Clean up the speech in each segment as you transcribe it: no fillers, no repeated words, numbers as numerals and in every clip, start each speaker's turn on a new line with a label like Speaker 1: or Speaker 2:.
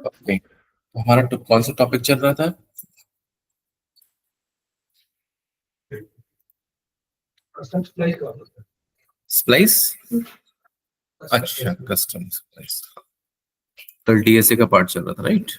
Speaker 1: Okay, तो हमारा कौन सा टॉपिक चल रहा था? स्प्लाइस। अच्छा, कस्टम स्प्लाइस। कल डीएसए का पार्ट चल रहा था, राइट?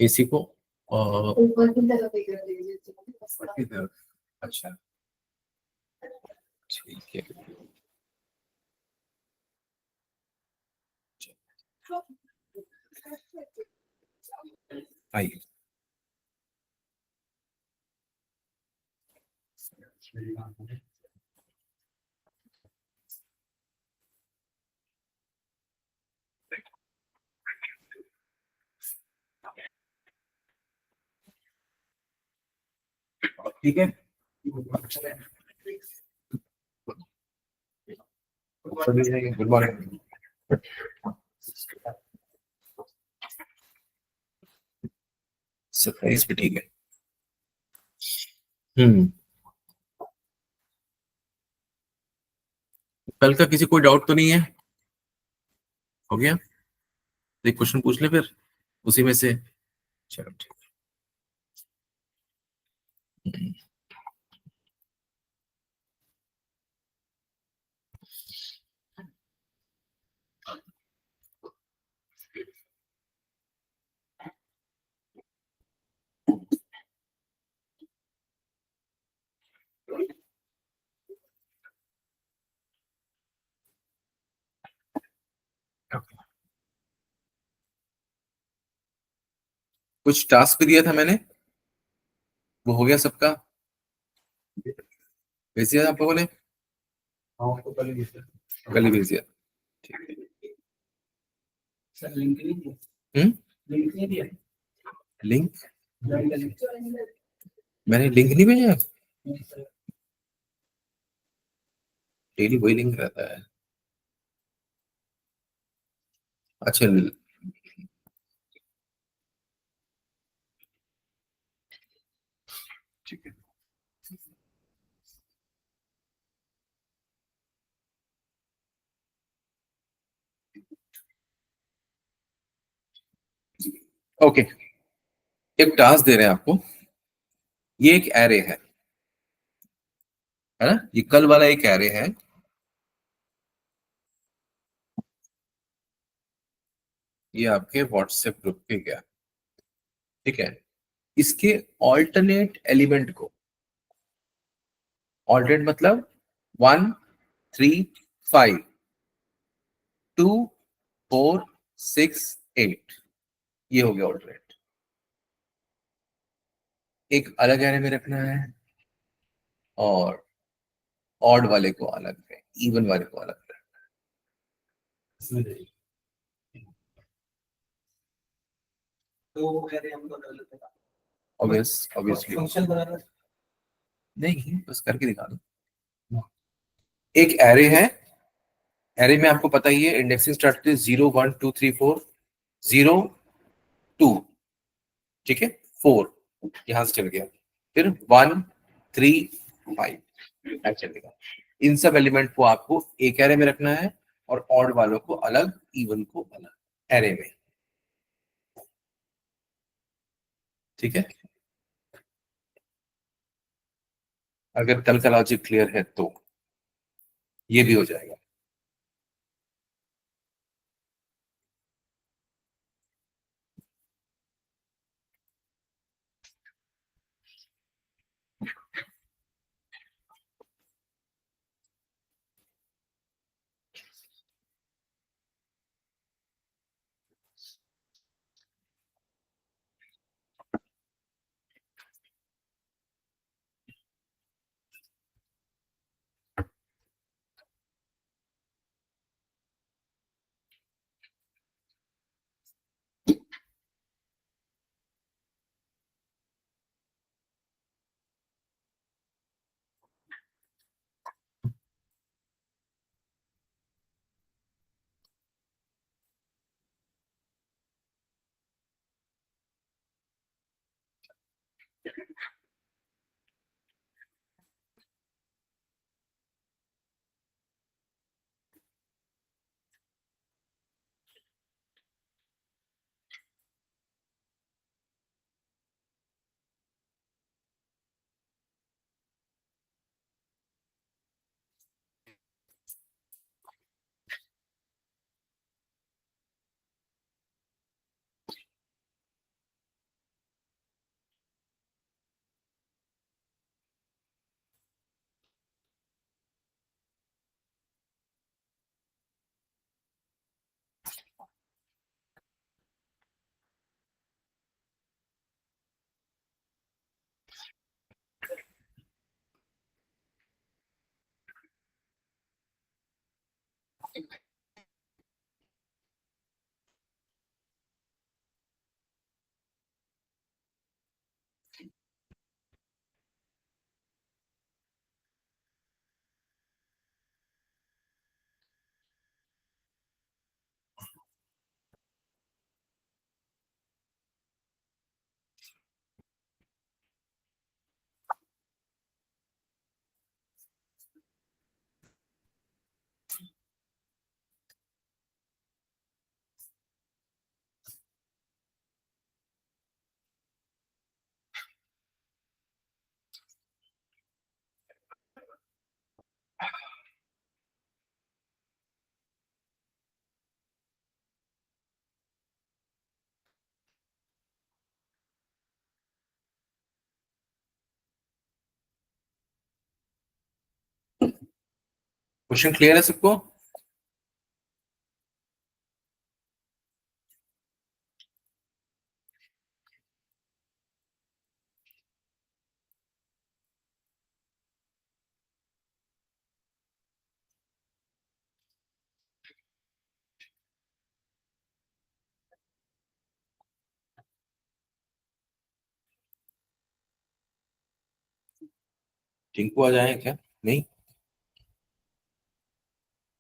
Speaker 1: एसी को ऊपर की तरफ कर दीजिए। अच्छा, ठीक है। आइए। ठीक है, गुड मॉर्निंग। सरप्राइज भी ठीक है। हम्म। कल का किसी कोई डाउट तो नहीं है? हो गया? एक क्वेश्चन पूछ ले फिर उसी में से। चलो ठीक है। कुछ टास्क भी दिया था मैंने, वो हो गया सबका? भेज दिया आप लोगों ने? हाँ, तो कल ही भेज दिया। कल ही भेज दिया, ठीक है। सर लिंक नहीं दिया। लिंक नहीं दिया। लिंक? मैंने लिंक नहीं भेजा। डेली वही लिंक रहता है। अच्छा, ठीक है। ओके, एक टास्क दे रहे हैं आपको। ये एक एरे है ना? ये कल वाला एक एरे है। ये आपके व्हाट्सएप ग्रुप पे गया, ठीक है? इसके ऑल्टरनेट एलिमेंट को, ऑल्टरनेट मतलब 1 3 5 2 4 6 8, ये हो गया ऑल्टरनेट। एक अलग एरे में रखना है, और ऑड वाले को अलग है, इवन वाले को अलग है। तो एरे हम बदल लेते हैं। ऑब्वियसली फंक्शन बनाना नहीं, बस करके दिखा दो। एक एरे है, एरे में आपको पता ही है इंडेक्सिंग स्टार्ट होती है 0 1 2 3 4, 0 2, ठीक है, 4 यहां से चल गया, फिर 1 3 5 ऐसे चलेगा। इन सब एलिमेंट को आपको एक एरे में रखना है, और ऑड वालों को अलग, इवन को अलग एरे में, ठीक है? अगर कल का लॉजिक क्लियर है तो ये भी हो जाएगा। क्वेश्चन क्लियर है सबको? टिंकू आ जाए क्या? नहीं,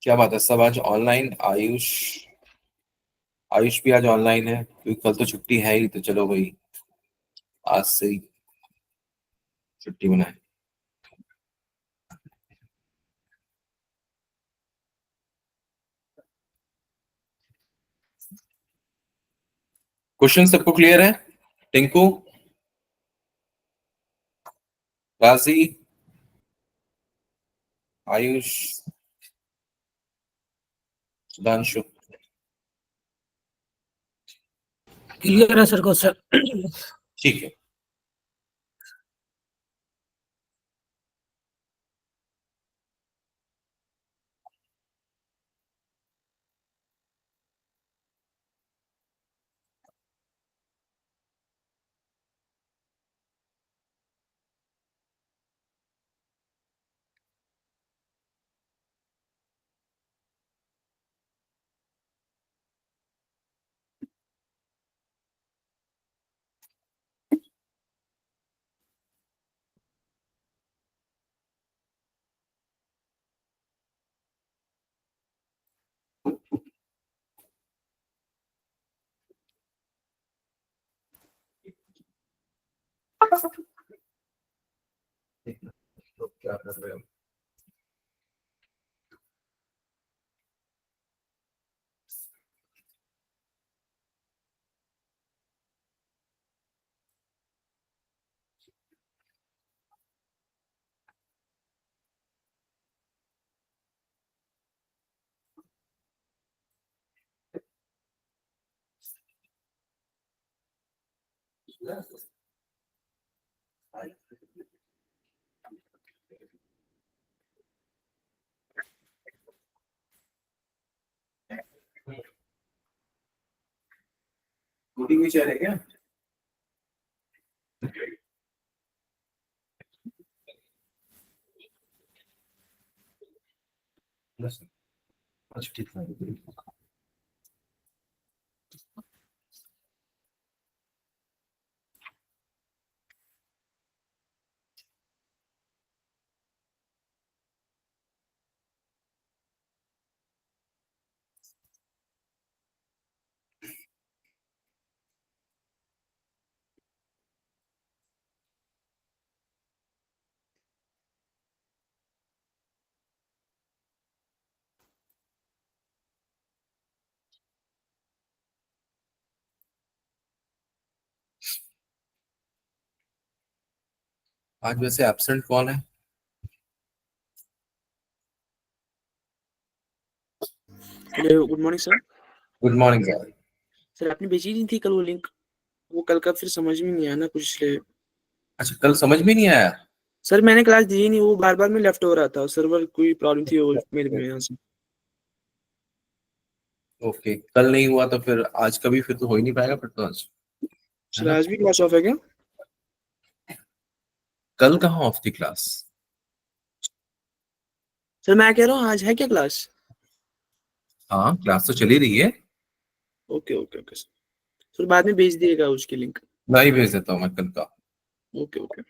Speaker 1: क्या बात है, सब आज ऑनलाइन। आयुष, आयुष भी आज ऑनलाइन है क्योंकि कल तो छुट्टी है ही, तो चलो भाई आज से ही छुट्टी बनाए। क्वेश्चन सबको क्लियर है? टिंकू, राजी, आयुष, सुधांशु?
Speaker 2: क्लियर है सर क्वेश्चन।
Speaker 1: ठीक है। तो क्या कर रहे हो? स्कूटी भी चले क्या? अच्छा ठीक है। आज वैसे एब्सेंट कौन है?
Speaker 3: Hello, good morning sir.
Speaker 1: Good morning sir.
Speaker 3: Sir आपने भेजी नहीं थी कल वो लिंक, वो कल का फिर समझ में नहीं आया ना कुछ इसलिए।
Speaker 1: अच्छा, कल समझ में नहीं आया।
Speaker 3: सर मैंने क्लास दी ही नहीं, वो बार बार में लेफ्ट हो रहा था, सर्वर कोई प्रॉब्लम थी वो मेरे में यहाँ से।
Speaker 1: ओके, कल नहीं हुआ तो फिर आज कभी फिर तो हो ही नहीं पाएगा फिर तो आज, है
Speaker 3: सर
Speaker 1: ना?
Speaker 3: आज भी क्लास ऑफ है क्या?
Speaker 1: कल कहाँ ऑफ थी क्लास?
Speaker 3: सर मैं कह रहा हूँ आज है क्या क्लास?
Speaker 1: हाँ, क्लास तो चली रही है।
Speaker 3: Okay okay okay sir. Sir बाद में भेज दिएगा उसकी लिंक।
Speaker 1: मैं ही भेज देता हूँ मैं कल का।
Speaker 3: ओके ओके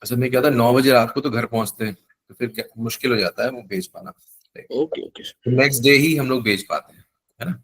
Speaker 1: असल में क्या था, 9 बजे रात को तो घर पहुंचते हैं, तो फिर क्या मुश्किल हो जाता है वो भेज पाना।
Speaker 3: Okay okay sir.
Speaker 1: तो नेक्स्ट डे ही हम लोग भेज पाते हैं, है ना?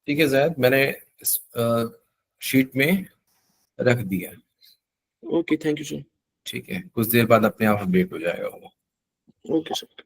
Speaker 1: ठीक है जैद, मैंने इस शीट में रख दिया।
Speaker 3: Okay thank you sir.
Speaker 1: ठीक है, कुछ देर बाद अपने आप अपडेट हो जाएगा वो।
Speaker 3: Okay sir.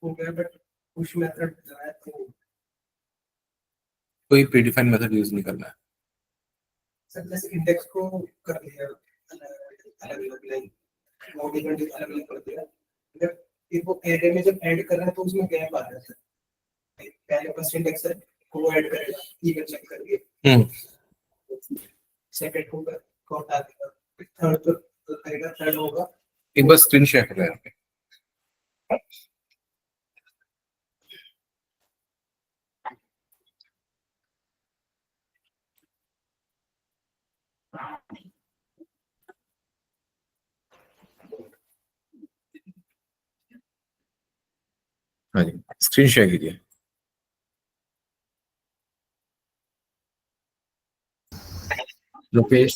Speaker 4: हो गया, बट पुश मेथड जो है तो
Speaker 1: कोई प्रीडिफाइंड मेथड यूज नहीं करना है।
Speaker 4: सर जैसे इंडेक्स को कर लिया अलग अलग लाइन मॉडिफाइड अलग अलग कर दिया, जब फिर वो एरे में जब ऐड कर रहा है तो उसमें गैप आ जाता है। पहले फर्स्ट इंडेक्स है को ऐड करेगा इवन चेक करके, सेकंड होगा को हटा देगा, थर्ड तो करेगा, थर्ड होगा।
Speaker 1: एक बार स्क्रीन शेयर कर रहे हैं। हाँ जी, स्क्रीन शेयर कीजिए। लोकेश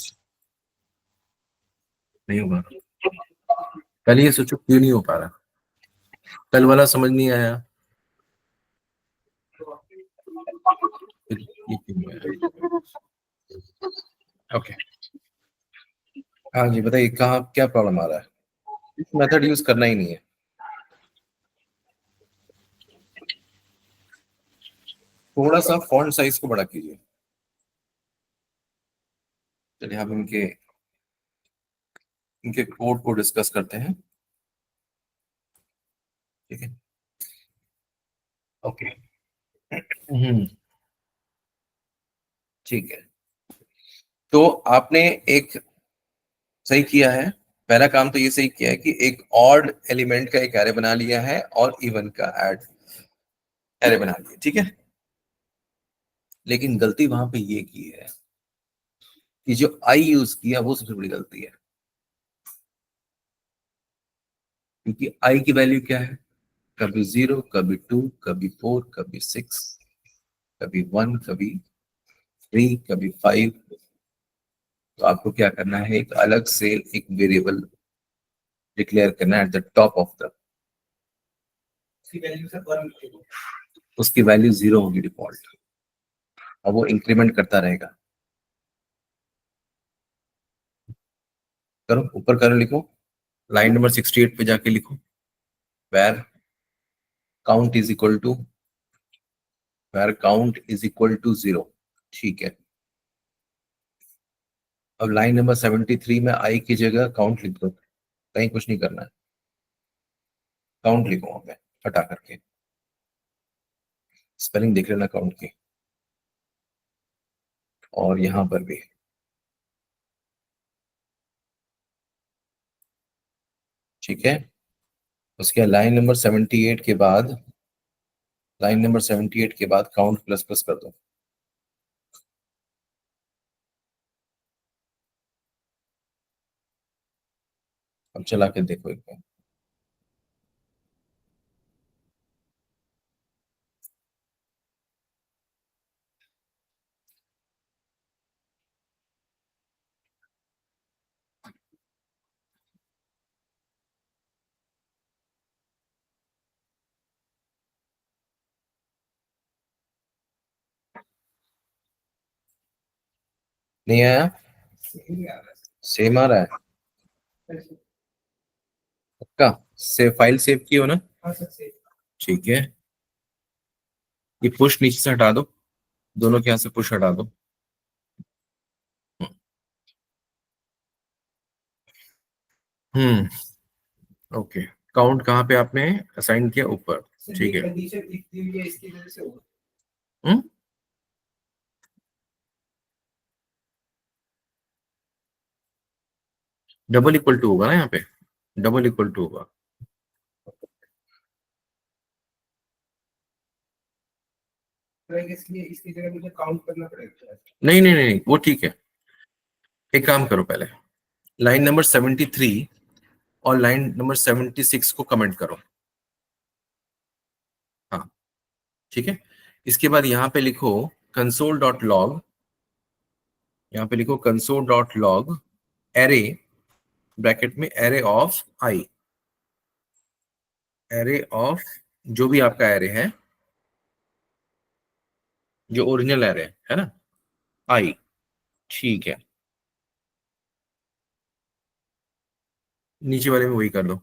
Speaker 1: नहीं होगा, पहले ये सोचो क्यों नहीं हो पा रहा, कल वाला समझ नहीं आया, ये क्यों है? ओके, हाँ जी बताइए कहाँ क्या प्रॉब्लम आ रहा है। मेथड यूज करना ही नहीं है। थोड़ा सा फॉन्ट साइज को बड़ा कीजिए। चलिए हम इनके इनके कोड को डिस्कस करते हैं, ठीक है। ओके, ठीक है। तो आपने एक सही किया है, पहला काम तो ये सही किया है कि एक ऑड एलिमेंट का एक एरे बना लिया है और इवन का ऐड एरे बना लिया, ठीक है। लेकिन गलती वहां पे ये की है कि जो आई यूज किया वो सबसे बड़ी गलती है, क्योंकि आई की वैल्यू क्या है, कभी 0, कभी 2, कभी 4, कभी 6, कभी 1, कभी 3, कभी 5। तो आपको क्या करना है, एक अलग से एक वेरिएबल डिक्लेयर करना है at the top of the,
Speaker 4: उसकी वैल्यू से 1
Speaker 1: उसकी वैल्यू 0 होगी डिफॉल्ट, और वो इंक्रीमेंट करता रहेगा। करो ऊपर करो, लिखो लाइन नंबर 68 पे जाके लिखो where count is equal to where count is equal to 0, ठीक है। अब लाइन नंबर 73 में आई की जगह काउंट लिख दो, कहीं कुछ नहीं करना है, काउंट लिखो वहां पे हटा करके, स्पेलिंग देख लेना काउंट की, और यहां पर भी ठीक है। उसके लाइन नंबर 78 के बाद, लाइन नंबर 78 के बाद काउंट प्लस प्लस कर दो। अब चला के देखो एक बार, नहीं आया,
Speaker 4: सही आ रहा
Speaker 1: सेम आ रहा है
Speaker 4: है।
Speaker 1: पक्का, सेव फाइल सेव की हो ना,
Speaker 4: हाँ सर सही।
Speaker 1: ठीक है। ये पुश नीचे से हटा दो, दोनों के यहाँ से पुश हटा दो। ओके, काउंट कहाँ पे आपने असाइन किया, ऊपर, ठीक है।
Speaker 4: कंडीशन दिखती हुई है इसकी वजह से होगा।
Speaker 1: हम्म डबल इक्वल टू होगा ना, यहाँ पे डबल इक्वल टू होगा।
Speaker 4: इसलिए इसकी जगह मुझे काउंट करना पड़ेगा।
Speaker 1: नहीं नहीं नहीं, वो ठीक है। एक काम करो, पहले लाइन नंबर 73 और लाइन नंबर 76 को कमेंट करो, हाँ ठीक है। इसके बाद यहाँ पे लिखो कंसोल डॉट लॉग, यहाँ पे लिखो console dot log array, bracket में array of i, array of जो भी आपका एरे है, जो ओरिजिनल एरे है ना, आई, ठीक है। नीचे वाले में वही कर दो,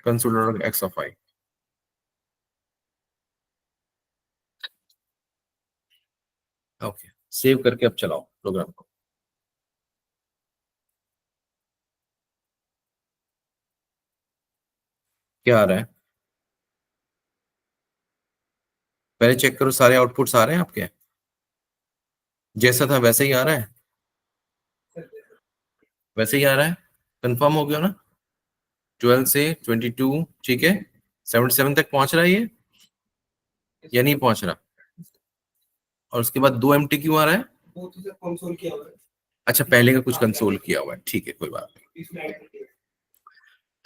Speaker 1: console dot x of I. Okay, save करके अब चलाओ प्रोग्राम को। क्या आ रहा है? पहले चेक करो सारे आउटपुट्स आ रहे हैं आपके, जैसा था वैसे ही आ रहा है, वैसे ही आ रहा है। कंफर्म हो गया ना? 12 से 22, ठीक है। 77 तक पहुंच रहा है ये, या नहीं पहुंच रहा? और उसके बाद 2 एमटी क्यों आ रहा है?
Speaker 4: वो तो सर कंसोल किया हुआ है,
Speaker 1: अच्छा, पहले का कुछ कंसोल किया हुआ है, ठीक है, कोई बात नहीं।
Speaker 4: इसमें ऐड कर दिया।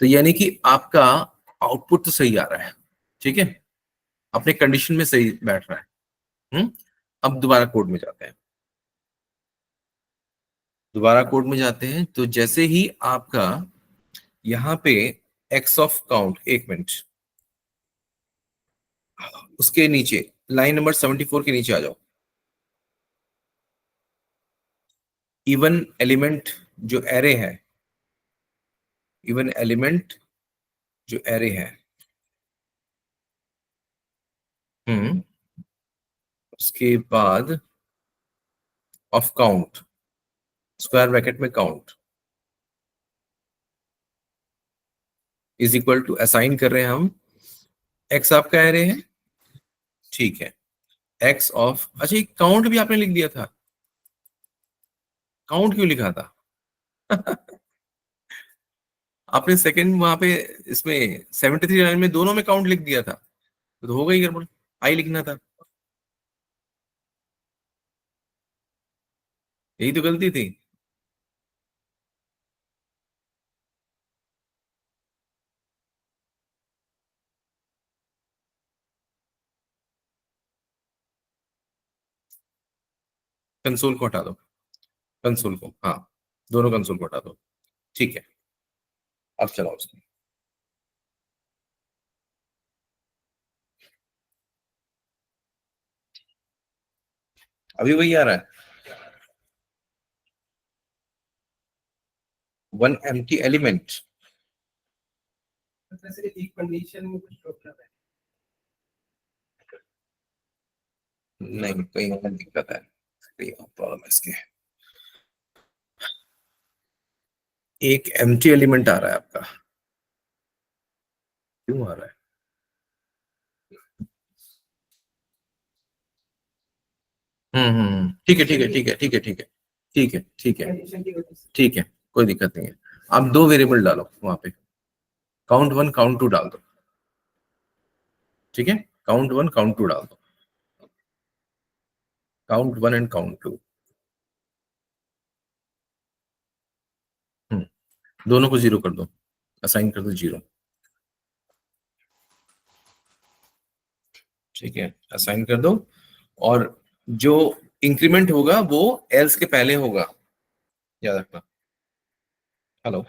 Speaker 1: तो यानी कि आपका आउटपुट तो सही आ रहा है, ठीक है, अपने कंडीशन में सही बैठ रहा है। अब दोबारा कोड में जाते हैं, दोबारा कोड में जाते हैं। तो जैसे ही आपका यहाँ पे एक्स ऑफ काउंट, एक मिनट, उसके नीचे लाइन नंबर 74 के नीचे आ जाओ। इवन एलिमेंट जो एरे है, इवन एलिमेंट जो एरे है, हम्म उसके बाद ऑफ काउंट, स्क्वायर ब्रैकेट में count is equal to, assign कर रहे हैं हम, एक्स आपका एरे है, ठीक है, एक्स ऑफ, अच्छा ये काउंट भी आपने लिख दिया था, काउंट क्यों लिखा था? आपने सेकंड वहां पे, इसमें 73 लाइन में दोनों में काउंट लिख दिया था, तो हो गई गड़बड़, आई लिखना था, यही तो गलती थी। कंसोल को हटा दो, कंसोल को, हाँ, दोनों कंसोल को हटा दो, ठीक है। अब चलाओ उसको। अभी वही आ रहा है, 1 एम्प्टी एलिमेंट।
Speaker 4: मतलब सर एक कंडीशन में कुछ प्रॉब्लम है।
Speaker 1: नहीं, कहीं और दिक्कत है, कहीं और प्रॉब्लम है इसके। एक एम्प्टी एलिमेंट आ रहा है आपका, क्यों आ रहा है? ठीक है, ठीक है, ठीक है, ठीक है, ठीक है, ठीक है, ठीक है,
Speaker 4: कंडीशन की वजह से
Speaker 1: ठीक है, कोई दिक्कत नहीं है। आप दो वेरिएबल डालो वहां पे, काउंट 1 काउंट 2 डाल दो, ठीक है, काउंट 1 काउंट 2 डाल दो, काउंट 1 एंड काउंट 2, दोनों को जीरो कर दो, असाइन कर दो जीरो, ठीक है, असाइन कर दो। और जो इंक्रीमेंट होगा वो एल्स के पहले होगा, याद रखना। हेलो।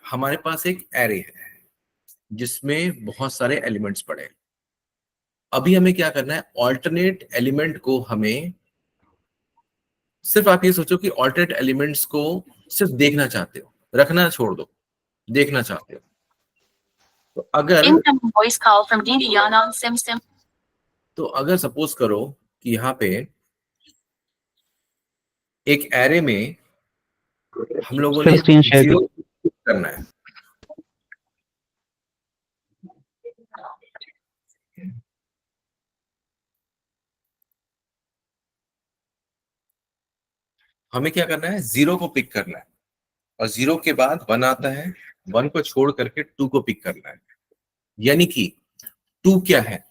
Speaker 1: हमारे पास एक एरे है जिसमें बहुत सारे एलिमेंट्स पड़े हैं। अभी हमें क्या करना है, ऑल्टरनेट एलिमेंट को हमें, सिर्फ आप ये सोचो कि ऑल्टरनेट एलिमेंट्स को सिर्फ देखना चाहते हो, रखना छोड़ दो, देखना चाहते हो। तो अगर
Speaker 5: Incoming voice call from Diana Sim.
Speaker 1: तो अगर सपोज करो कि यहाँ पे एक एरे में हम लोगों ने
Speaker 6: स्क्रीन शेयर
Speaker 1: जीरो करना है, हमें क्या करना है, जीरो को पिक करना है, और जीरो के बाद वन आता है, वन को छोड़ करके टू को पिक करना है। यानी कि टू क्या है,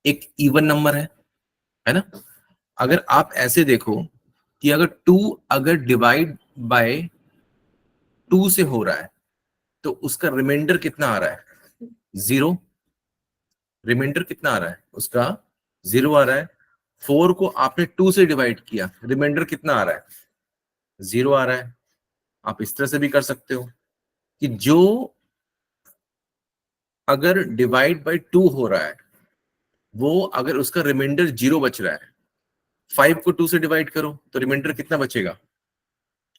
Speaker 1: एक इवन नंबर है ना। अगर आप ऐसे देखो कि अगर टू अगर डिवाइड बाय टू से हो रहा है तो उसका रिमाइंडर कितना आ रहा है, जीरो। रिमाइंडर कितना आ रहा है उसका, जीरो आ रहा है। फोर को आपने टू से डिवाइड किया, रिमाइंडर कितना आ रहा है, जीरो आ रहा है। आप इस तरह से भी कर सकते हो कि जो अगर डिवाइड बाय टू हो रहा है वो अगर उसका रिमाइंडर जीरो बच रहा है, फाइव को टू से डिवाइड करो तो रिमाइंडर कितना बचेगा,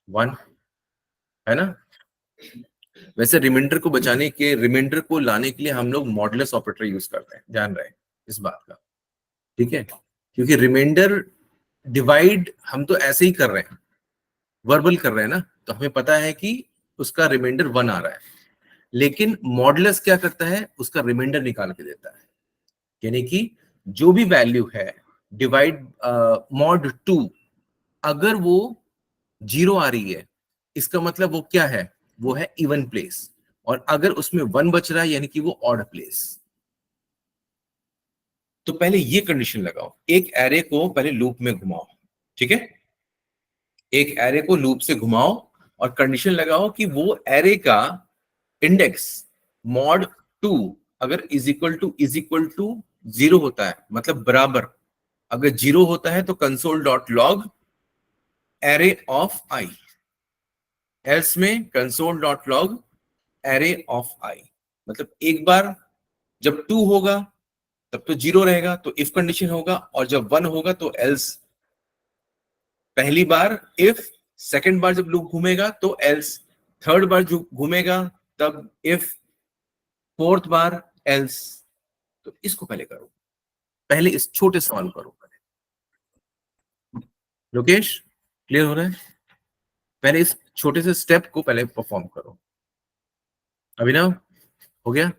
Speaker 1: वन, है ना। वैसे रिमाइंडर को बचाने के, रिमाइंडर को लाने के लिए हम लोग मॉडुलस ऑपरेटर यूज करते हैं, ध्यान रहे इस बात का, ठीक है। क्योंकि रिमाइंडर डिवाइड हम तो ऐसे ही कर रहे हैं, वर्बल कर रहे हैं ना, तो हमें पता है कि उसका रिमाइंडर वन आ रहा है। लेकिन मॉडुलस क्या करता है, उसका रिमाइंडर निकाल के देता है। यानी कि जो भी वैल्यू है डिवाइड मॉड टू, अगर वो जीरो आ रही है इसका मतलब वो क्या है, वो है इवन प्लेस। और अगर उसमें वन बच रहा है यानी कि वो ऑड प्लेस। तो पहले ये कंडीशन लगाओ, एक एरे को पहले लूप में घुमाओ, ठीक है। एक एरे को लूप से घुमाओ और कंडीशन लगाओ कि वो एरे का इंडेक्स मॉड टू अगर इज इक्वल टू जीरो होता है, मतलब बराबर, अगर जीरो होता है तो console dot log array of i, else में console dot log array of i. मतलब एक बार जब टू होगा तब तो जीरो रहेगा, तो इफ कंडीशन होगा, और जब वन होगा तो एल्स। पहली बार इफ, सेकंड बार जब लूप घूमेगा तो एल्स, थर्ड बार जो घूमेगा तब इफ, फोर्थ बार एल्स। तो इसको पहले करो, पहले इस छोटे सवाल करो पहले। लोकेश क्लियर हो रहा है, पहले इस छोटे से स्टेप को पहले परफॉर्म करो। अभिनव हो गया।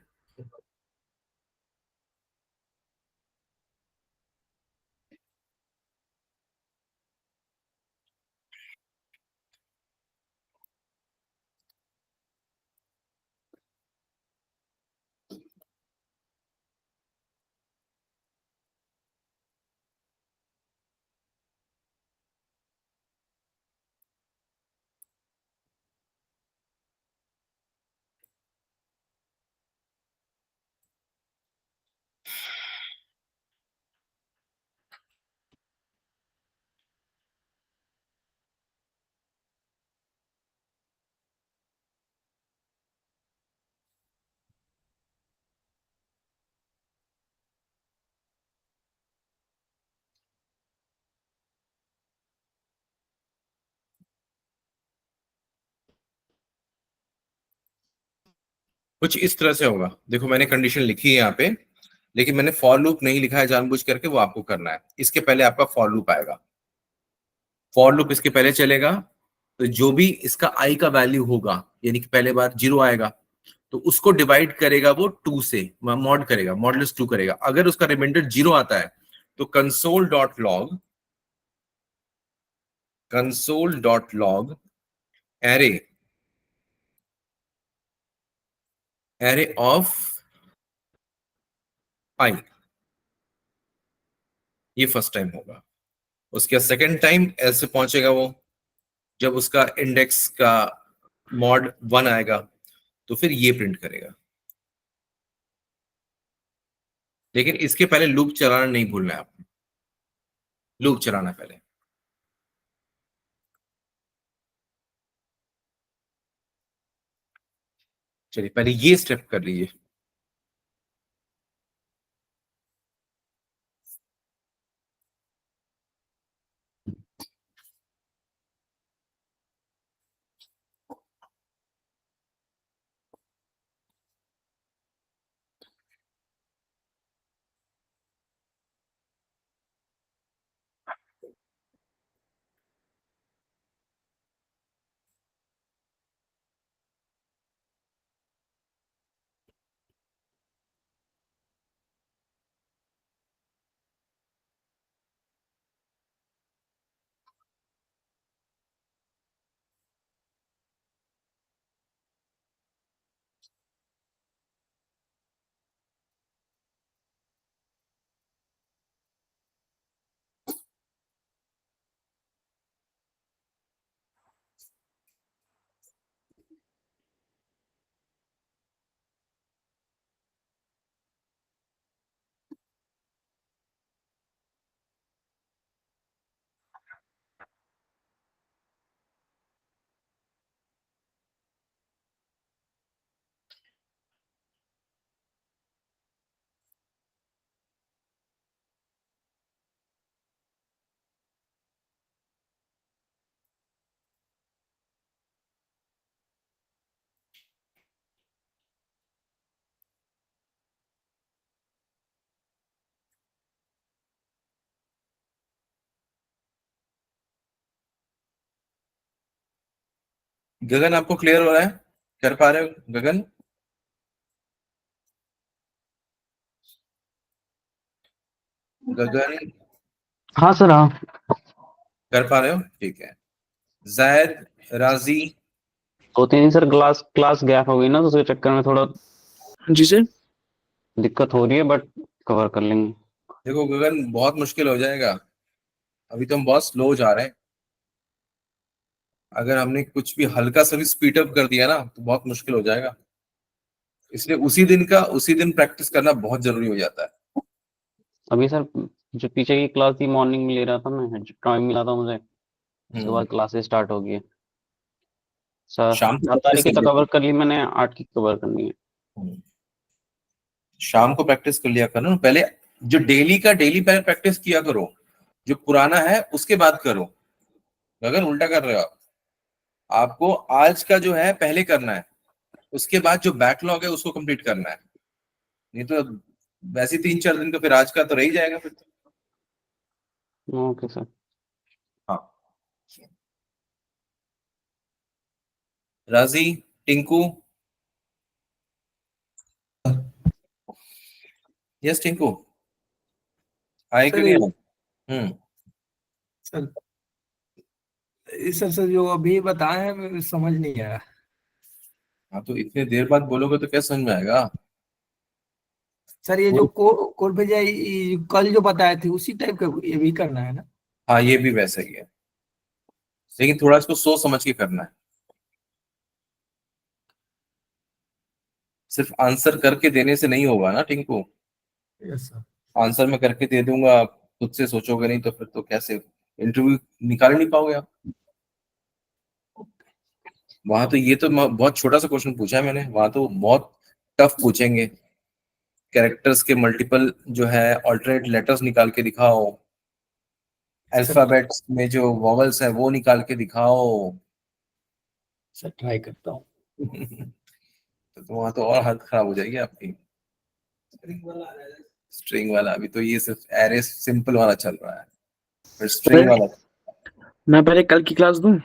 Speaker 1: कुछ इस तरह से होगा, देखो मैंने कंडीशन लिखी है यहाँ पे, लेकिन मैंने फॉर लूप नहीं लिखा है जानबूझ करके, वो आपको करना है। इसके पहले आपका फॉर लूप आएगा, फॉर लूप इसके पहले चलेगा। तो जो भी इसका आई का वैल्यू होगा, यानी कि पहले बार जीरो आएगा तो उसको डिवाइड करेगा वो टू से, मॉड करेगा, मॉडुलस टू करेगा। अगर उसका रिमाइंडर जीरो आता है तो console dot log array, array of i, ये फर्स्ट टाइम होगा। उसके सेकंड टाइम ऐसे पहुंचेगा वो, जब उसका इंडेक्स का मॉड वन आएगा तो फिर ये प्रिंट करेगा। लेकिन इसके पहले लूप चलाना नहीं भूलना है आपको, लूप चलाना पहले। चलिए पहले ये स्टेप कर लीजिए। गगन आपको क्लियर हो रहा है? कर पा रहे हो गगन? गगन
Speaker 6: हाँ सर, हाँ।
Speaker 1: कर पा रहे हो? ठीक है। जायद, राजी,
Speaker 6: 2-3 दिन सर क्लास क्लास गैप हो गई ना, तो उसके चक्कर में थोड़ा
Speaker 3: जी सर।
Speaker 6: दिक्कत हो रही है, बट कवर कर लेंगे।
Speaker 1: देखो गगन बहुत मुश्किल हो जाएगा, अभी तो हम बहुत स्लो जा रहे हैं। अगर हमने कुछ भी हल्का सा भी स्पीड अप कर दिया ना तो बहुत मुश्किल हो जाएगा। इसलिए उसी दिन प्रैक्टिस करना बहुत जरूरी हो जाता है।
Speaker 6: अभी सर जो पीछे की क्लास थी, मॉर्निंग में ले रहा था मैं, जो टाइम मिला था मुझे, उसके बाद क्लासेस स्टार्ट हो गई है सर।
Speaker 1: शाम को
Speaker 6: 7
Speaker 1: प्रैक्टिस
Speaker 6: तारीख की तो
Speaker 1: कर
Speaker 6: कवर
Speaker 1: लिया
Speaker 6: कर ली मैंने, 8 की कवर करनी है।
Speaker 1: शाम को प्रैक्टिस कर लिया करो ना पहले। जो डेली पहले प्रैक्टिस किया करो, जो पुराना है उसके बाद करो। गगन उल्टा कर रहे हो आप। आपको आज का जो है पहले करना है, उसके बाद जो बैकलॉग है उसको कंप्लीट करना है। नहीं तो वैसे 3-4 दिन तो फिर आज का तो रह ही जाएगा फिर तो।
Speaker 6: Okay sir.
Speaker 1: हाँ। राजी, टिंकू। यस टिंकू, आए क्यों
Speaker 4: सर
Speaker 1: नहीं आए? हम्म।
Speaker 4: सर सर जो अभी बताए हैं मुझे समझ नहीं आया।
Speaker 1: हाँ तो इतने देर बाद बोलोगे तो क्या समझ में आएगा?
Speaker 4: सर ये जो कोड भेजा कल जो बताए थे उसी टाइप का ये भी करना है ना?
Speaker 1: हाँ ये भी वैसा ही है, लेकिन थोड़ा इसको सोच समझ के करना है। सिर्फ आंसर करके देने से नहीं होगा ना टिंकू।
Speaker 4: Yes sir.
Speaker 1: आंसर मैं करके दे दूंगा, आप खुद से सोचोगे नहीं तो फिर तो कैसे इंटरव्यू निकाल नहीं पाओगे आप। वहां तो ये तो बहुत छोटा सा क्वेश्चन पूछा है मैंने, वहां तो बहुत टफ पूछेंगे। कैरेक्टर्स के मल्टीपल जो है ऑल्टरनेट लेटर्स निकाल के दिखाओ,
Speaker 4: सर
Speaker 1: अल्फाबेट्स में जो वॉवल्स है वो निकाल के दिखाओ।
Speaker 4: सर ट्राई करता हूँ।
Speaker 1: तो वहां तो और हालत खराब हो जाएगी आपकी। स्ट्रिंग वाला अभी तो ये सिर्फ एरे सिंपल वाला चल रहा है, फिर स्ट्रिंग वाला।
Speaker 3: मैं पहले कल की क्लास दूं?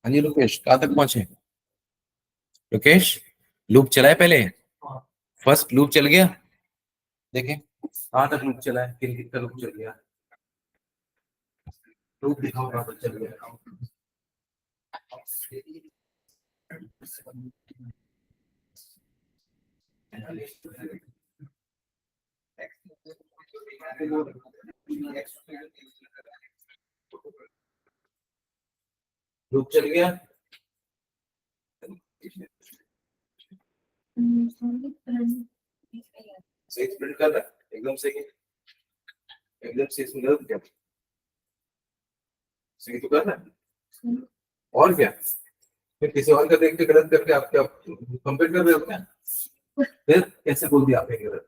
Speaker 1: हाँ जी रुकेश, कहाँ तक पहुंचे? रुकेश, लूप चला है पहले? फर्स्ट लूप चल गया? देखें कहाँ तक लूप चला है, किन किन का लूप चल गया? लूप दिखाओ कहाँ तक चल गया। लूप चल गया? सही प्रिंट कर रहा है, एकदम सही, एकदम सही। इसमें गलत क्या? सही तो कर रहा है, और क्या? फिर किसी और का देख के गलत करके आप क्या कंपेयर कर रहे हो क्या? फिर कैसे बोल दिया आपने गलत?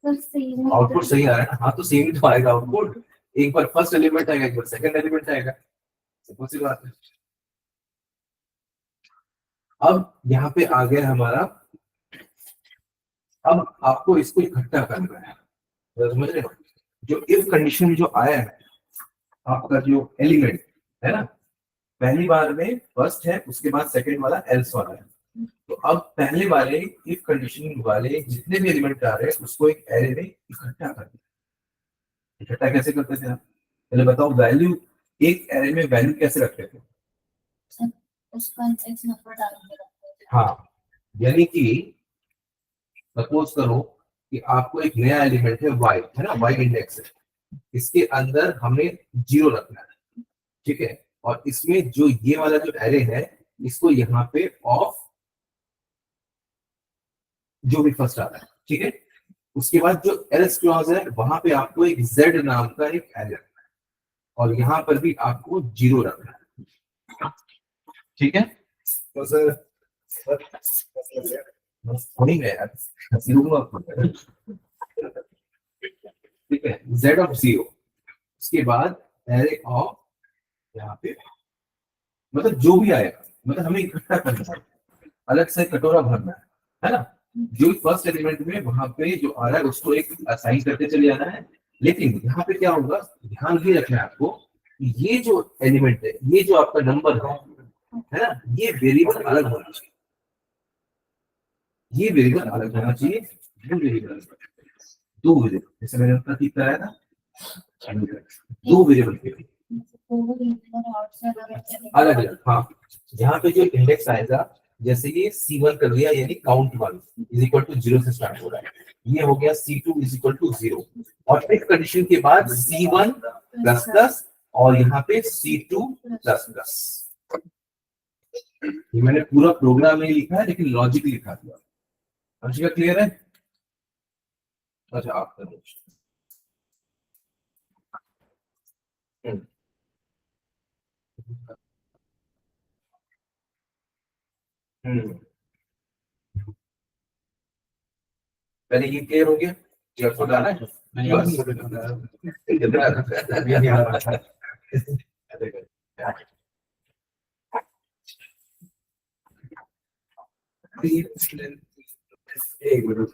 Speaker 1: आउटपुट सही आ रहा है ना? हाँ तो सेम ही तो आएगा आउटपुट। एक बार फर्स्ट एलिमेंट आएगा, एक बार सेकंड एलिमेंट आएगा, सिंपल सी बात है। अब यहाँ पे आ गया हमारा, अब आपको इसको इकट्ठा करना है, समझ रहे हो? जो इफ कंडीशन में जो आया है आपका जो एलिमेंट है ना, पहली बार में फर्स्ट है, उसके बाद सेकंड वाला एल्स वाला है। तो अब पहले वाले इफ कंडीशन वाले जितने भी एलिमेंट आ रहे हैं उसको एक एरे में इकट्ठा कर दिया। इकट्ठा कैसे करते थे आप, पहले बताओ। वैल्यू, एक एरे में वैल्यू कैसे रखते थे? हाँ, यानी कि सपोज करो कि आपको एक नया एलिमेंट है y, है ना, y इंडेक्स है, इसके अंदर हमने 0 रखना है, ठीक है। और इसमें जो ये वाला जो एरे है इसको यहाँ पे ऑफ जो भी फर्स्ट आ रहा है, ठीक है। उसके बाद जो एल्स क्लॉज है वहां पे आपको एक z नाम का एक एरे रखना है, और यहाँ पर भी आपको 0 रखना है, ठीक है।
Speaker 4: तो सर
Speaker 1: नहीं है यार, ठीक है, z ऑफ 0। उसके बाद एरे ऑफ यहाँ पे, मतलब जो भी आएगा, मतलब हमें इकट्ठा करना है, अलग से कटोरा भरना है ना। जो फर्स्ट एलिमेंट में वहां पे जो आ रहा है उसको एक असाइन करते चले जाना है। लेकिन यहाँ पे क्या होगा, ध्यान ये रखना है आपको, ये जो एलिमेंट है, ये जो आपका नंबर है ना, ये वेरिएबल अलग होना चाहिए, ये वेरिएबल अलग होना चाहिए, दो वेरिएबल, दो वेरिएबल, जैसे मैंने अपना ठीक कराया था, दो वेरिएबल के अलग अलग। हाँ, यहाँ पे जो इंडेक्स आएगा, जैसे ये C1 कर दिया, यानी काउंट 1 इज इक्वल टू 0 से स्टार्ट हो रहा है, ये हो गया C2 इज इक्वल टू 0, और इस कंडीशन के बाद C1 प्लस प्लस, और यहाँ पे C2 प्लस प्लस। ये मैंने पूरा प्रोग्राम नहीं लिखा है, लेकिन लॉजिक लिखा दिया। अनुष्का क्लियर है? अच्छा, आप कर दो। हम्म, पहले ये क्लियर हो गया, ये आपको डाला है एक मिनट,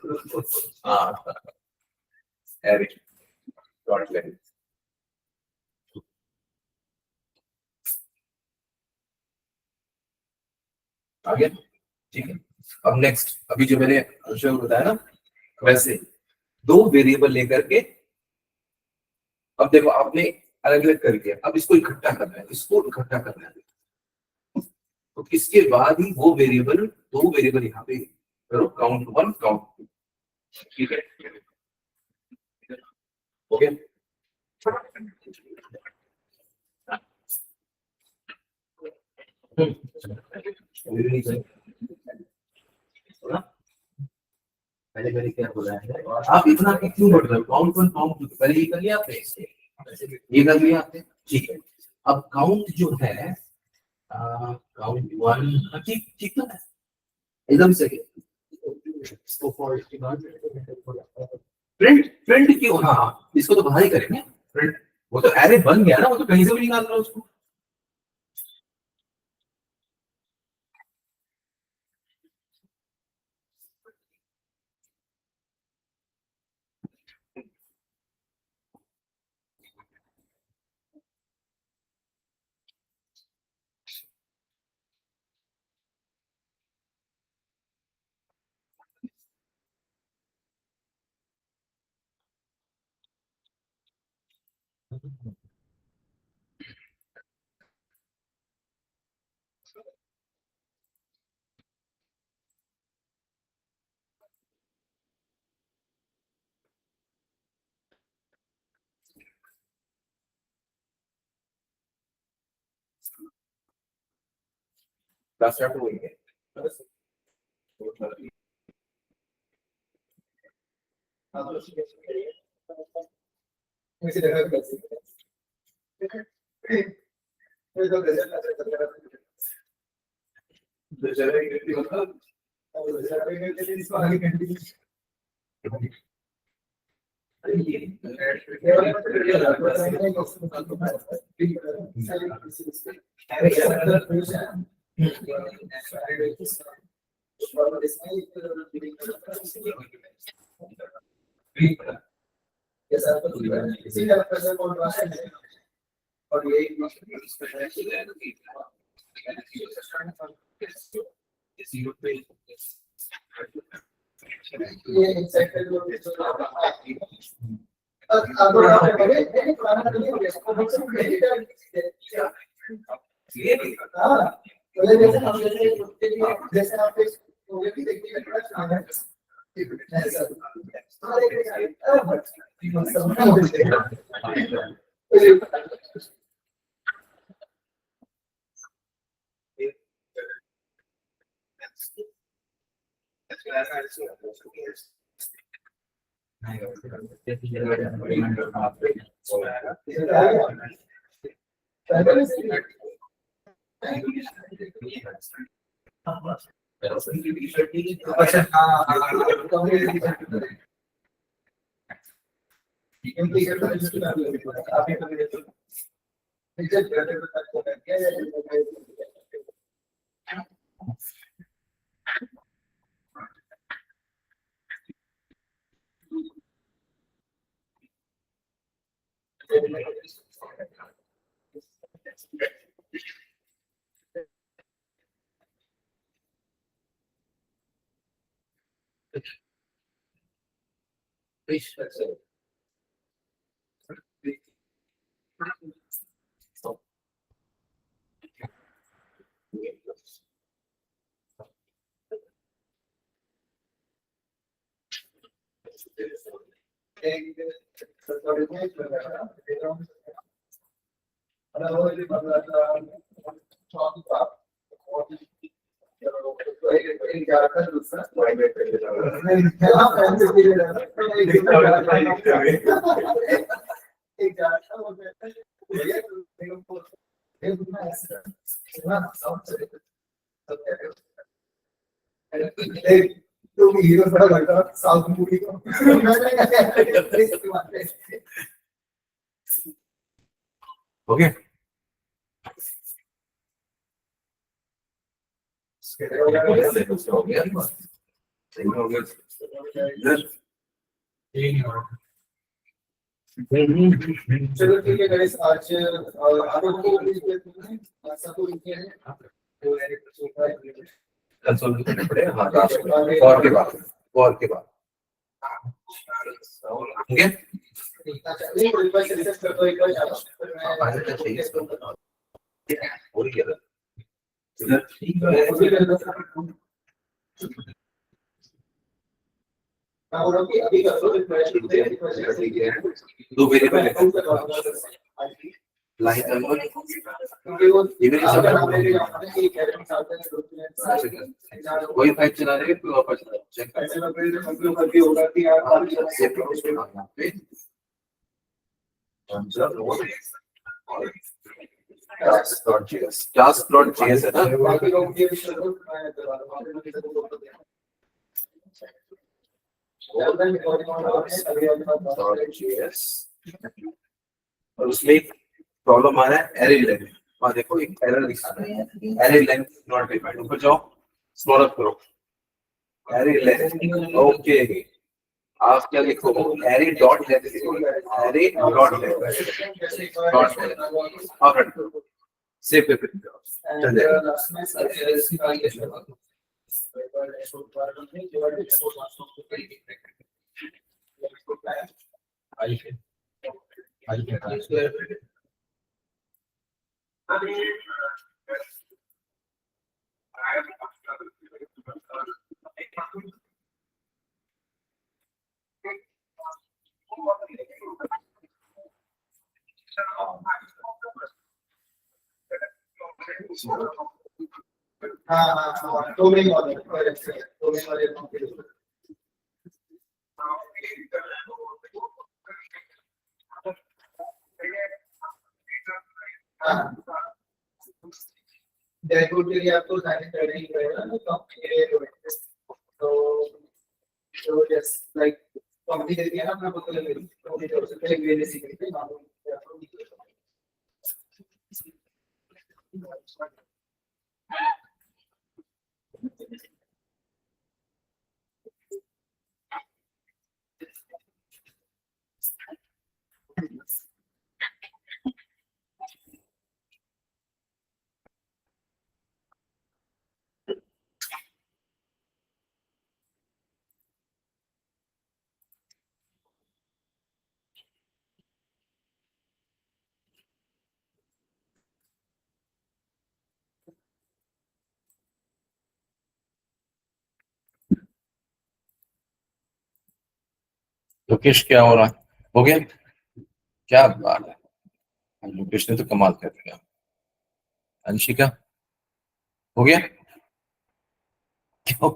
Speaker 1: हाँ, एरिक डॉट लेंथ, आ गया, ठीक है। अब नेक्स्ट, अभी जो मैंने अनुष्का को बताया ना, वैसे दो वेरिएबल लेकर के, अब देखो आपने अलग अलग कर दिया, अब इसको इकट्ठा करना है, इसको इकट्ठा करना है, तो इसके बाद ही वो वेरिएबल, दो वेरिएबल यहाँ पे करो, काउंट 1 काउंट 2, ठीक है, ओके। पहले पहले क्या बोला है, आप इतना क्यों बढ़ रहे हो? काउंट 1 काउंट 2 पहले ये कर लिया आपने, ये कर लिया आपने, ठीक है। अब काउंट जो है, काउंट 1, ठीक ठीक है, एकदम सही। प्रिंट प्रिंट क्यों? हाँ, इसको तो बाहर ही करेंगे प्रिंट, वो तो एरे बन गया ना, वो तो कहीं से भी निकाल रहा उसको। क्लास स्टार्ट हो गई है।
Speaker 4: किसी जगह पे और ये जैसे आप तो हीरो बड़ा लगता साउथ मूवी को
Speaker 1: ओके हो गया
Speaker 4: चलो ठीक है गाइस आज आपको सबको लिखे हैं
Speaker 1: कल सॉल्व करने पड़े हाँ और के बाद ठीक है
Speaker 4: एक बार रिसर्च कर दो एक बार अभी कर
Speaker 1: दो वेरिएबल लाइन नंबर कोई फाइल चला रहे कोई वापस चेक class.js है ना .js और उसमें एक प्रॉब्लम आ रहा है एरे लेंथ वहां देखो एक एरर दिखा रहा है एरे लेंथ नॉट डिफाइंड ऊपर जाओ स्क्रॉल अप करो एरे लेंथ ओके आप क्या लिखो array dot length array dot length आप रन करो सेव पे क्लिक करो चल जाएगा
Speaker 4: हाँ हाँ हाँ, तो नहीं वाले तो नहीं वाले हाँ, जयपुर के लिए आपको साइंस करनी पड़ेगा ना, तो जस्ट लाइक कंपनी दे दिया ना अपना पता लगे तो सबसे पहले सीखते हैं
Speaker 1: लोकेश क्या हो रहा है? हो गया? क्या बात है, लोकेश ने तो कमाल कर दिया। अंशिका हो गया? क्या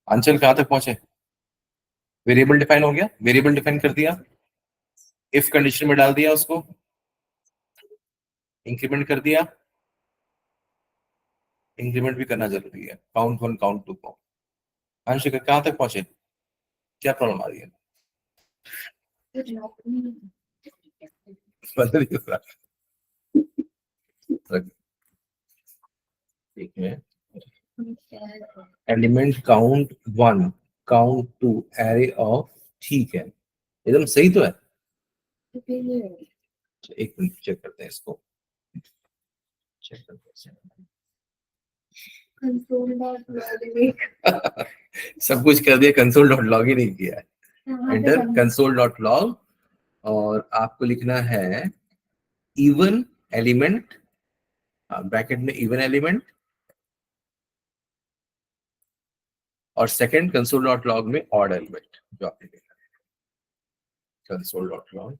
Speaker 1: आंचल कहाँ तक पहुंचे? वेरिएबल डिफाइन हो गया, वेरिएबल डिफाइन कर दिया, इफ कंडीशन में डाल दिया, उसको इंक्रीमेंट कर दिया, इंक्रीमेंट भी करना जरूरी है, काउंट 1 काउंट 2 को। अंशिका कहाँ तक पहुंचे? क्या प्रॉब्लम आ रही है? बंद नहीं हो रहा। ठीक है, element count 1 count 2 array of, ठीक है, एकदम सही तो है। एक मिनट चेक करते हैं इसको, चेक करते हैं। सब कुछ कर दिया, कंसोल डॉट लॉग ही नहीं किया है। एंटर कंसोल डॉट लॉग और आपको लिखना है इवन एलिमेंट, ब्रैकेट में इवन एलिमेंट, और सेकंड कंसोल डॉट लॉग में ऑड एलिमेंट जो आपने लिखा है, कंसोल डॉट लॉग।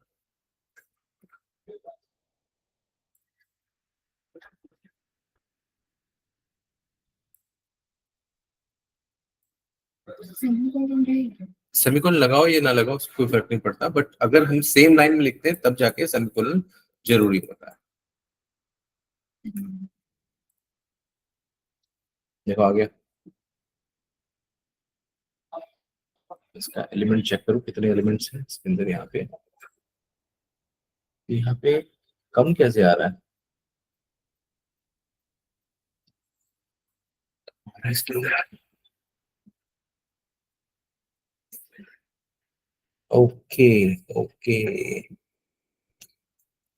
Speaker 1: सेमीकोलन लगाओ या ना लगाओ कोई फर्क नहीं पड़ता, बट अगर हम सेम लाइन में लिखते हैं तब जाके सेमीकोलन जरूरी होता है। देखो आ गया, इसका एलिमेंट चेक करो कितने एलिमेंट्स हैं इसके अंदर। यहाँ पे कम कैसे आ रहा है इसके अंदर? ओके ओके,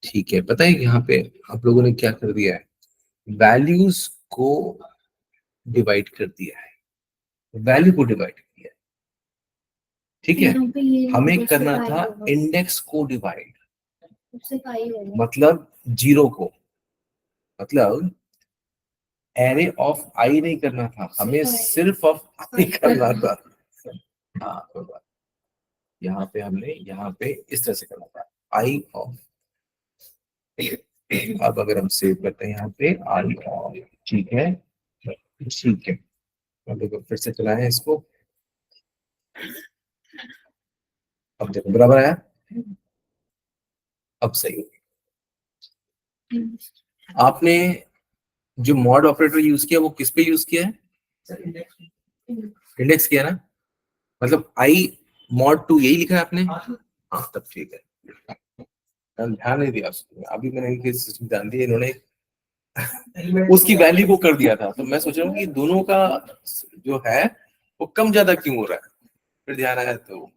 Speaker 1: ठीक है। पता है यहाँ पे आप लोगों ने क्या कर दिया है, वैल्यूज को डिवाइड कर दिया है, वैल्यू को डिवाइड किया है, ठीक है। हमें करना था इंडेक्स को डिवाइड, मतलब जीरो को, मतलब एरे ऑफ आई नहीं करना था, हमें सिर्फ ऑफ आई करना था। हाँ, कोई बात। यहाँ पे हमने यहाँ पे इस तरह से करना था, आई ऑफ। अब अगर हम सेव करते हैं यहाँ पे आई ऑफ, ठीक है, ठीक है। अब देखो फिर से चलाएं इसको, अब देखो बराबर आया, अब सही हो। आपने जो मॉड ऑपरेटर यूज किया वो किस पे यूज किया है? इंडेक्स किया ना, मतलब आई मॉड 2 यही लिखा है आपने? हाँ, तब ठीक है, ध्यान नहीं दिया उसको। अभी मैंने इनके सिस्टम ध्यान दिया, इन्होंने उसकी वैल्यू को कर दिया था, तो मैं सोच रहा हूँ कि दोनों का जो है वो कम ज्यादा क्यों हो रहा है, फिर ध्यान आया तो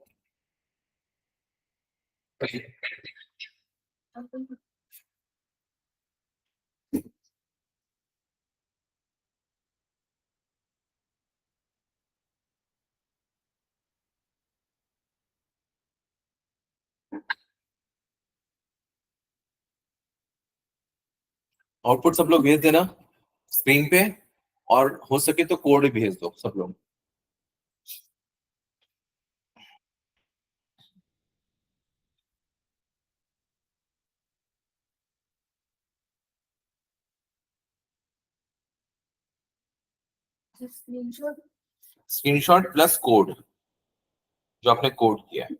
Speaker 1: आउटपुट सब लोग भेज देना स्क्रीन पे, और हो सके तो कोड भी भेज दो सब लोग। स्क्रीनशॉट प्लस कोड जो आपने कोड किया है।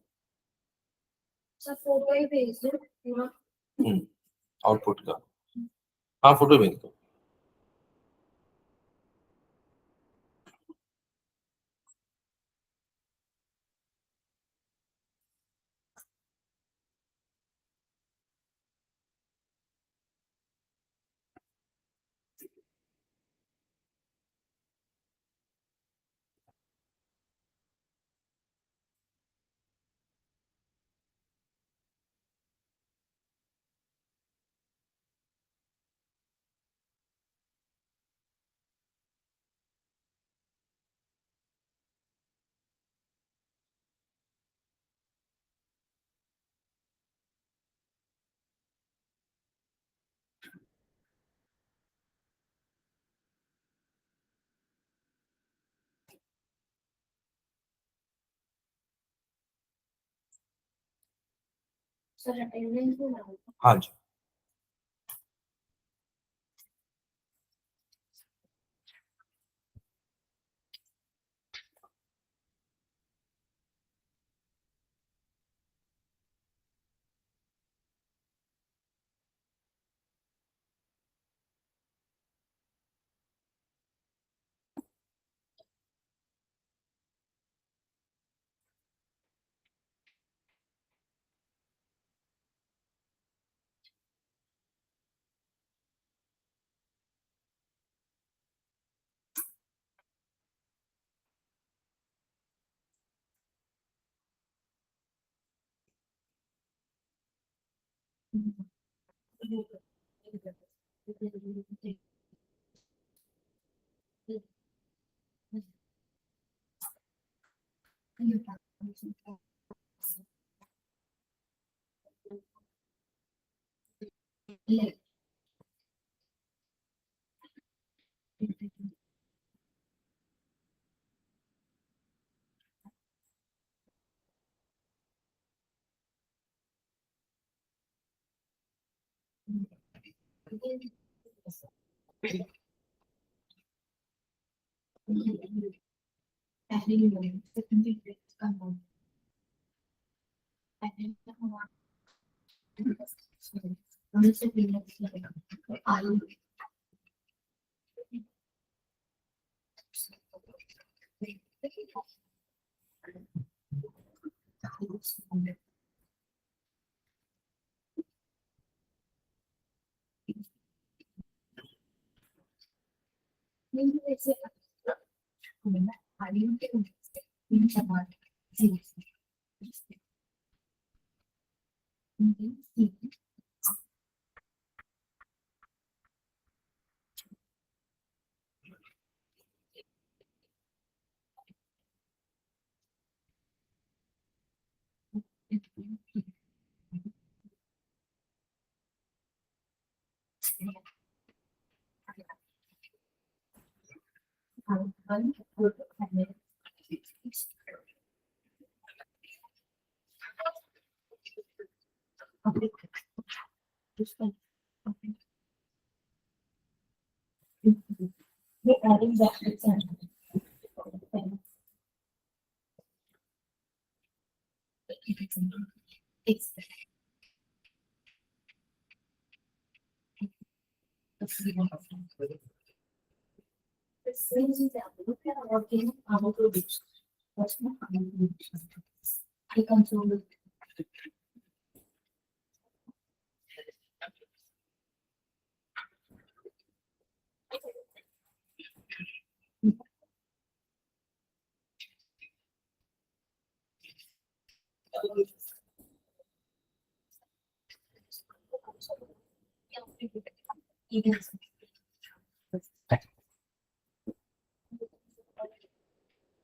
Speaker 7: फोटो ही भेज दो पूरा।
Speaker 1: आउटपुट का, हाँ फोटो भेज दो।
Speaker 7: सर अटेंडेंस भी ना।
Speaker 1: हाँ जी।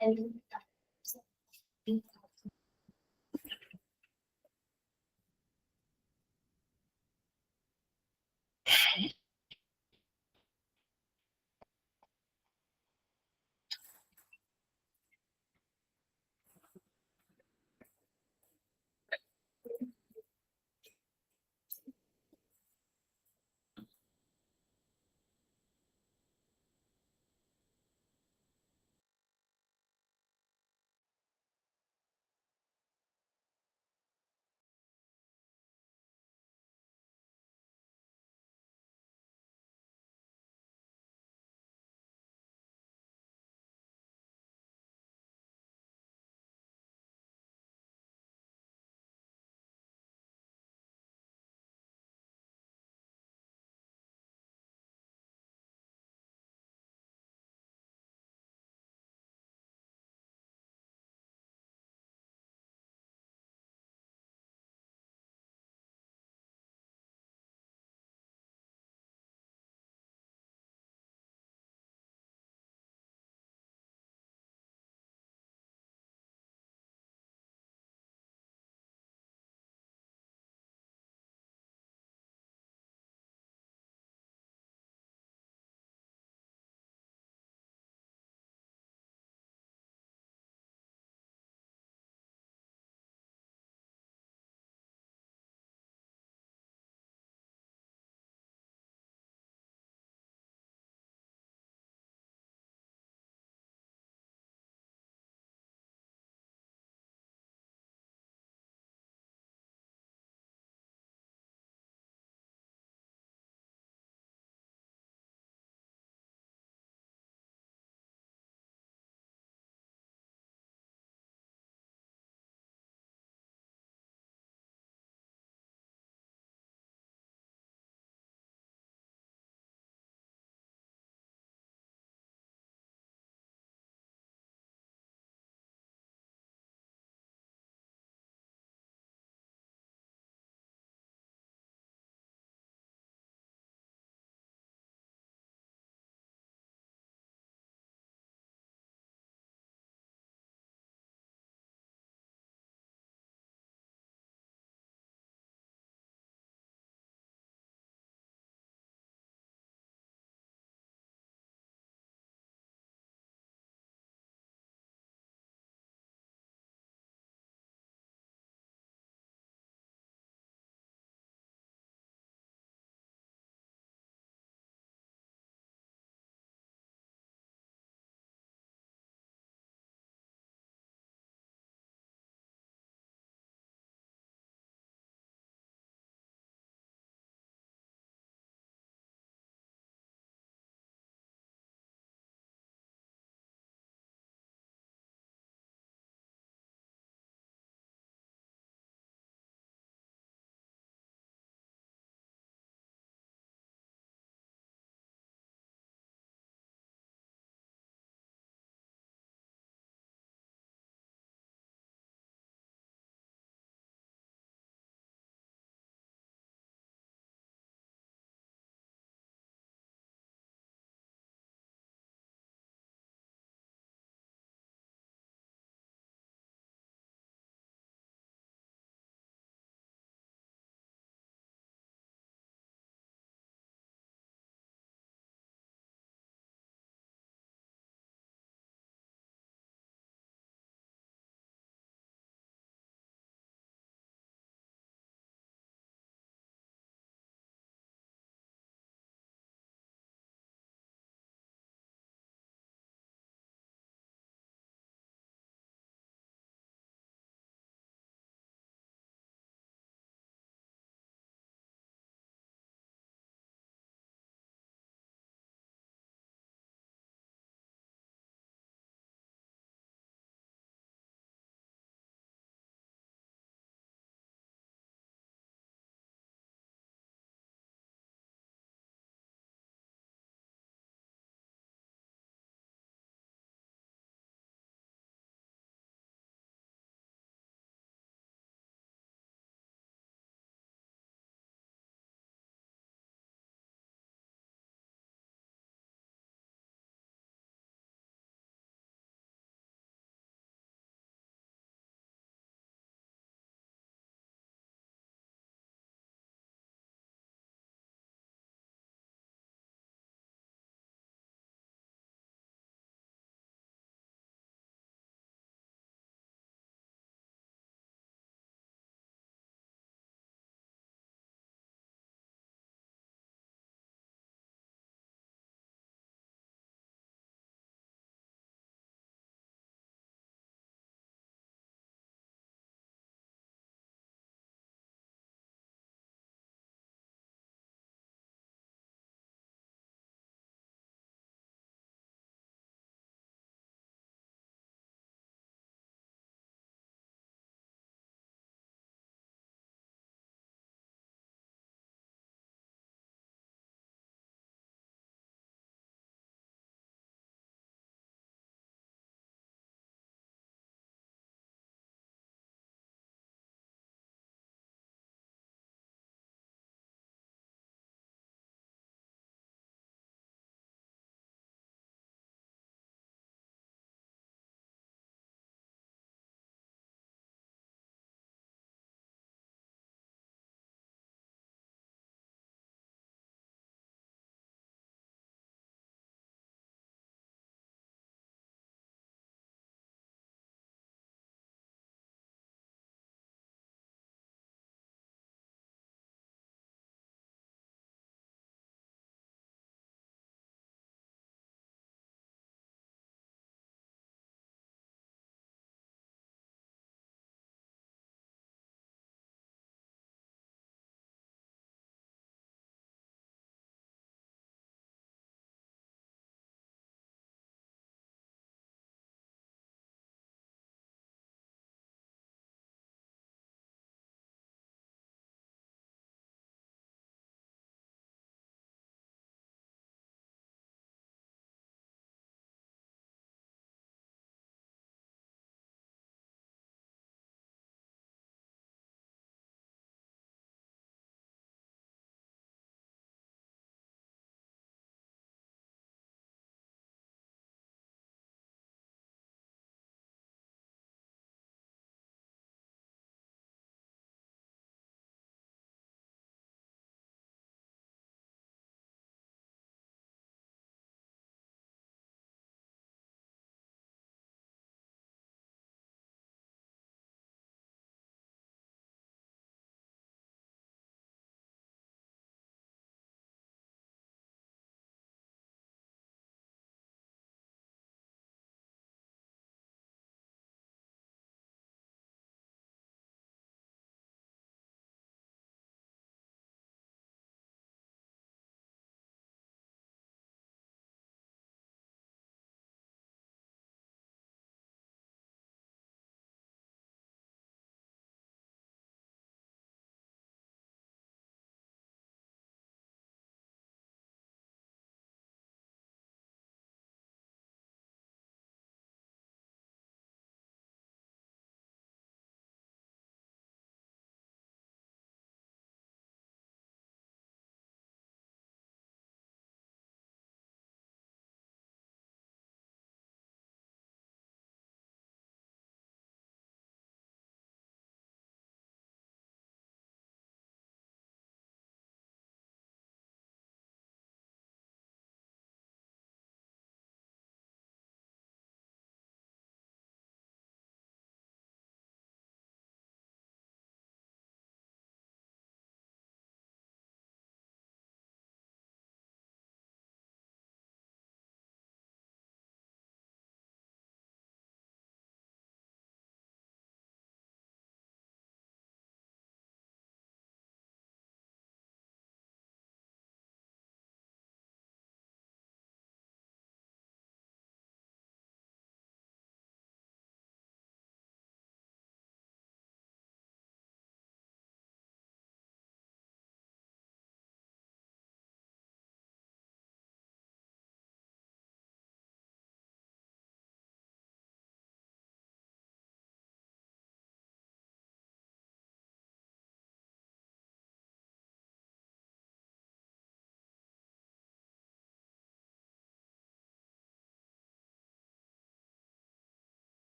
Speaker 7: And